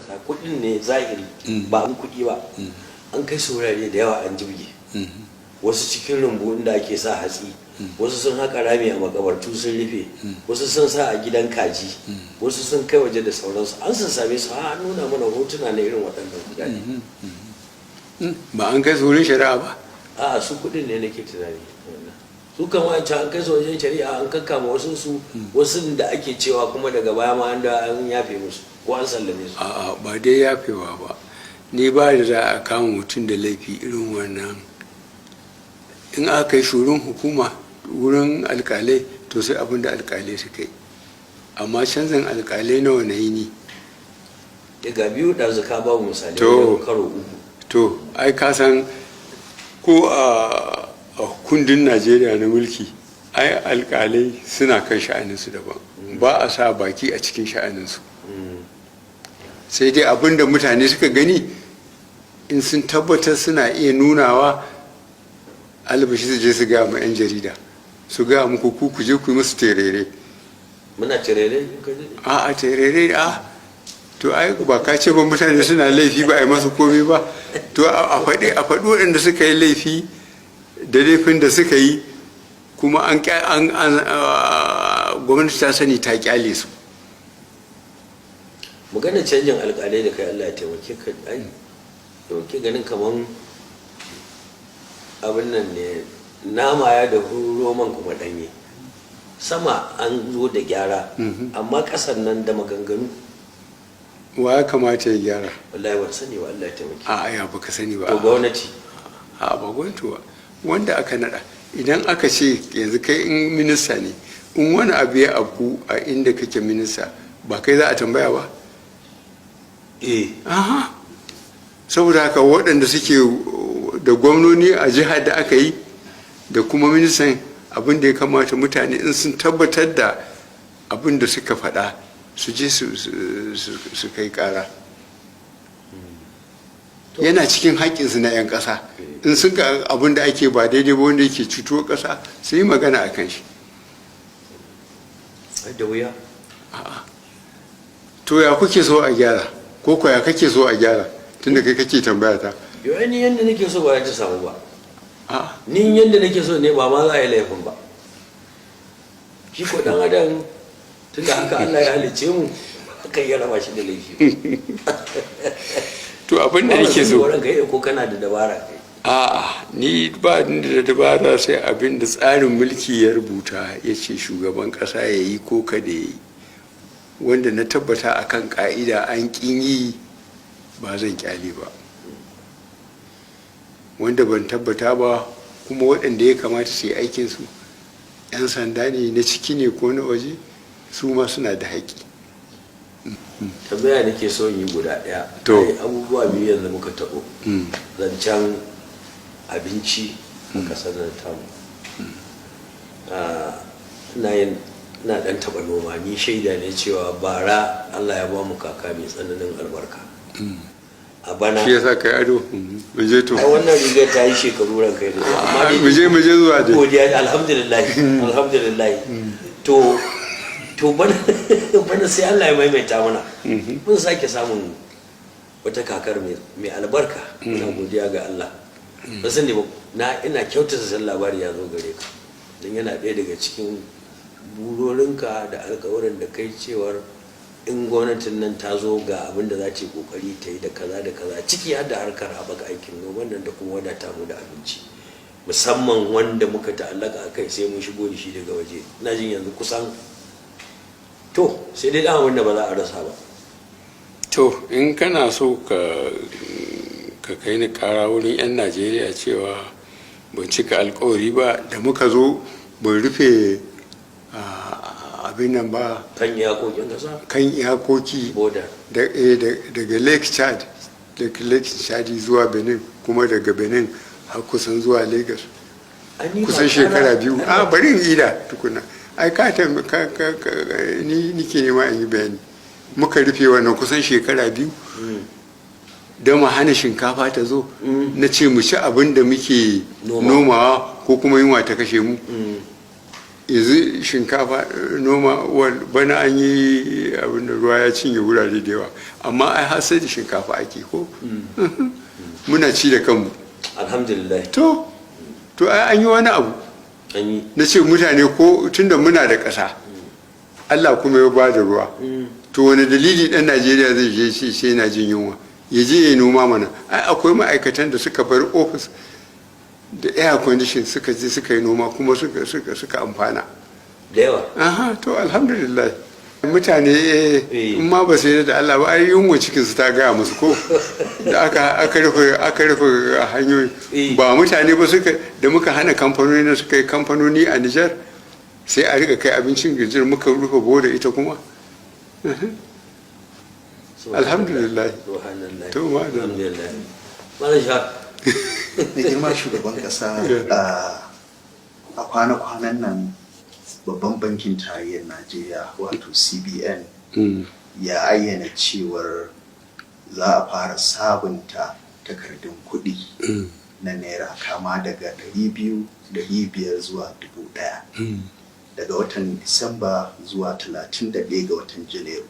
kudin ne zahiri ba an kudi ba an kai saurare da yawa an jibge wasu cikin rumbu inda ake sa hatsi wasu sun haka rami a makabartu sun rufe wasu sun sa a gidan kaji wasu sun kai waje da sauransu an sun same su an nuna mana hotuna na irin waɗannan kudade ba an kai su wurin shari'a ba a su kudin ne nake tunani su kan wancan an kai su wajen shari'a an kakkama wasu da ake cewa kuma daga baya ma an yafe musu ko an sallame su a'a ba dai yafewa ba ni ba da za a kama mutum da laifi irin wannan in aka yi shurin hukuma wurin alkalai to sai abin da alkalai suka yi amma canzan alkalai nawa na yi ni daga biyu da zaka babu misali karo uku to ai ka san ko a kundin najeriya na mulki ai alkalai suna kan sha'aninsu daban ba a sa baki a cikin sha'aninsu sai dai abin da mutane suka gani in sun tabbatar suna iya nunawa albashi su je su gaya ma 'yan jarida su gaya muku ku je ku yi musu terere muna terere? a terere to ai ba ka ce ba mutane suna laifi ba a yi masu komai ba to a faɗi waɗanda suka yi laifi da laifin da suka yi kuma gwamnati ta sani ta kyale su maganar canjin alƙalai da kai Allah ya taimake ka ai dauke ganin kaman abin nan ne nama ya da roman kuma danye sama an zo da gyara amma ƙasar nan da maganganu wa ya kamata ya gyara wallahi ban sani wa Allah ya taimake a ya baka sani ba to gwamnati a ba gwamnati ba wanda aka nada idan aka ce yanzu kai in minista ne in wani abu ya abu a inda kake minista ba kai za a tambaya ba aha saboda haka waɗanda suke da gwamnoni a jihar da aka yi da kuma ministan abin da ya kamata mutane in sun tabbatar da abin da suka faɗa su je su kai ƙara yana cikin haƙƙinsu na 'yan ƙasa in sun ga abin da ake ba daidai ba wanda yake cuto ƙasa su yi magana a kan shi da wuya to ya kuke so a gyara ko ya kake so a gyara tunda kai kake tambaya ta yau ni yadda nake so ba ya ta samu ba ni yadda nake so ne ba ma za a yi laifin ba shi ko dan adam tunda haka Allah ya halice mu akan ya raba shi da laifi to abin da nake so ko kana da dabara kai a'a ni ba da dabara sai abin da tsarin mulki ya rubuta ya ce shugaban kasa ya yi ko kada ya yi wanda na tabbata akan ka'ida an kin yi ba zan kyale ba wanda ban tabbata ba kuma waɗanda ya kamata su yi aikinsu 'yan sanda ne na ciki ne ko na waje su ma suna da haƙƙi tambaya nake so yi guda ɗaya abubuwa biyu yanzu muka taɓo zancen abinci a ƙasar nan tamu na ɗan taɓa noma ni shaida ne cewa bara Allah ya ba mu kaka mai tsananin albarka a bana shi yasa kai ado mu je to ai wannan rigar ta yi shekaru ran kai da amma mu je zuwa dai godiya alhamdulillah to bana sai Allah ya maimaita mana mun sake samun wata kakar mai albarka muna godiya ga Allah ba san ne ina kyautata san labari ya zo gare ka dan yana ɗaya daga cikin burorinka da alƙawarin da kai cewar in gwamnatin nan ta zo ga abin da za ta yi kokari ta yi da kaza da kaza ciki har da harkar haɓaka aikin noman nan da kuma wadata mu da abinci musamman wanda muka ta'allaka a kai sai mun shigo da shi daga waje ina jin yanzu kusan to sai dai dan abin da ba za a rasa ba to in kana so ka kai ni kara wurin 'yan najeriya cewa ban cika alkawari ba da muka zo ban rufe abin nan ba kan iyakokin kasa kan iyakoki daga lake chad zuwa benin kuma daga benin har kusan zuwa lagos kusan shekara biyu bari in ida tukuna ai ni ke nema in yi bayani muka rufe wannan kusan shekara biyu don mu hana shinkafa ta zo na ce mu ci abin da muke nomawa ko kuma yunwa ta kashe mu yanzu shinkafa noma bana an yi abin da ruwa ya cinye wurare da yawa, amma ai har sai da shinkafa ake ko muna ci da kanmu alhamdulillah. to ai an yi wani abu na ce mutane ko tunda muna da ƙasa Allah kuma ya ba da ruwa, to wani dalili ɗan Najeriya zai je shi sai yana jin yunwa ya je ya noma mana? ai akwai ma'aikatan da suka bar ofis da air condition suka je suka yi noma kuma suka amfana da yawa. aha to alhamdulillah. Mutane in ma ba su yi da Allah ba ai yunwa cikin su ta gaya musu ko da aka rufe hanyoyi ba mutane ba suka da muka hana kamfanoni na suka yi kamfanoni a Nijar sai a rika kai abincin Nijar muka rufe boda ita kuma alhamdulillah. To ma da girma shugaban kasa a kwana-kwanan nan babban bankin tarayyar Najeriya wato CBN ya ayyana cewar za a fara sabunta takardun kuɗi na naira kama daga 200, 500 zuwa 1000 daga watan Disamba zuwa 31 ga watan Janairu.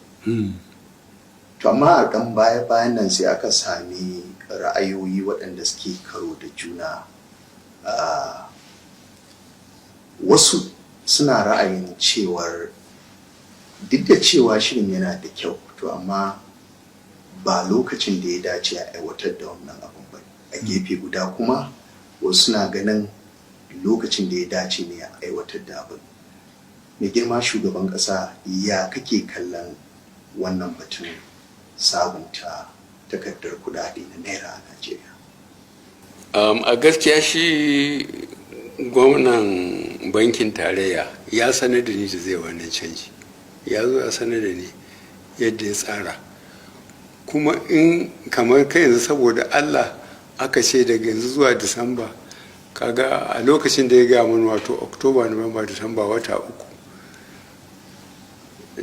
To amma a ɗan baya-bayan nan sai aka sami ra'ayoyi waɗanda suke karo da juna. Wasu suna ra'ayin cewar duk da cewa shirin yana da kyau, to amma ba lokacin da ya dace a aiwatar da wannan abin ba. A gefe guda kuma wasu suna ganin lokacin da ya dace ne a aiwatar da abin. Mai girma shugaban ƙasa, ya kake kallon wannan batun sabunta takardar kudade na naira a Najeriya? A gaskiya shi gwamnan bankin tarayya ya sanar da ni da zai wannan canji, ya zo ya sanar da ni yadda ya tsara, kuma in kamar kai yanzu saboda Allah aka ce daga yanzu zuwa Disamba, kaga a lokacin da ya gaya mana wato Oktoba, Nuwamba, Disamba, wata uku,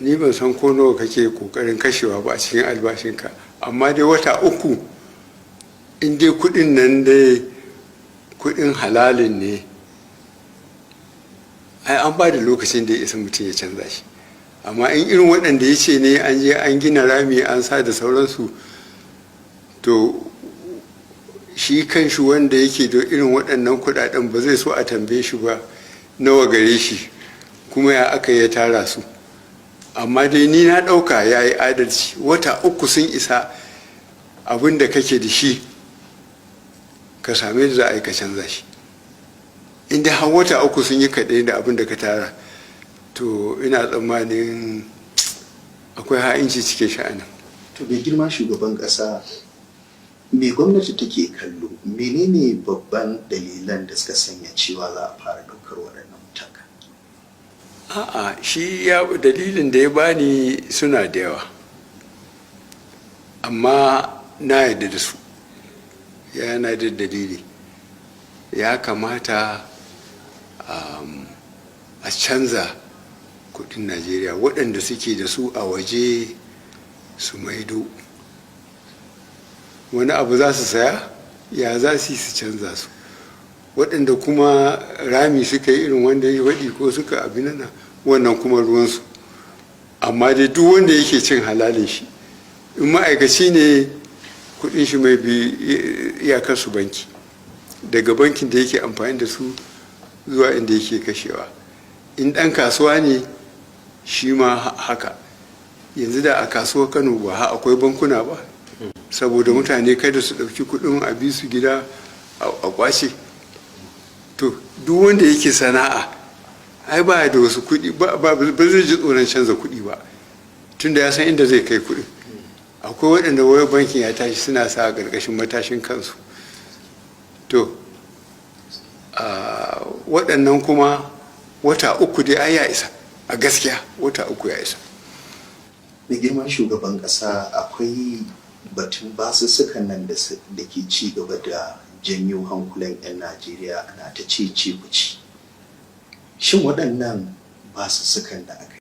ni ban san ko nawa kake kokarin kashewa ba a cikin albashinka, amma dai wata uku in dai kudin nan dai kudin halalin ne, ai an ba da lokacin da ya isa mutum ya canza shi. Amma in irin waɗanda ya ce ne an je an gina rami an sa da sauransu, to shi kan shi wanda yake da irin waɗannan kuɗaɗen ba zai so a tambaye shi ba nawa gare shi kuma ya aka ya tara su. Amma dai ni na ɗauka ya yi adalci, wata uku sun isa abin da kake da shi ka same da za a yi ka canza shi. Inda har wata uku sun yi kaɗai da abin da ka tara, to ina tsammanin akwai ha'inci cikin sha'anin. To mai girma shugaban ƙasa, me gwamnati take kallo, menene babban dalilan da suka sanya cewa za a fara ɗaukar waɗannan matakan? A'a, shi ya dalilin da ya bani suna da yawa, amma na yarda da su. Yana da dalili, ya kamata a canza kudin Najeriya, waɗanda suke da su a waje su maido. Wani abu za su saya, ya za su canza su. Waɗanda kuma rami suka yi irin wanda ya waɗi ko suka abin nan, wannan kuma ruwansu. Amma dai duk wanda yake cin halalin shi, in ma'aikaci ne kudin shi mai bi iyakar su banki, daga bankin da yake amfani da su zuwa inda yake kashewa. In ɗan kasuwa ne shi ma haka. Yanzu da a kasuwar Kano ba akwai bankuna ba, saboda mutane kada su ɗauki kudin a bi su gida a kwace. To duk wanda yake sana'a ai ba da wasu kudi, ba zai ji tsoron canza kudi ba, tunda ya san inda zai kai kudi. Akwai waɗanda wayar bankin ya tashi suna sa a ƙarƙashin matashin kansu. To waɗannan kuma wata uku dai ai ya isa, a gaskiya wata uku ya isa. Da girman shugaban ƙasa, akwai batun basussukan nan da ke ci gaba da janyo hankulan 'yan Najeriya ana ta ce ku ci. Shin waɗannan basussukan da aka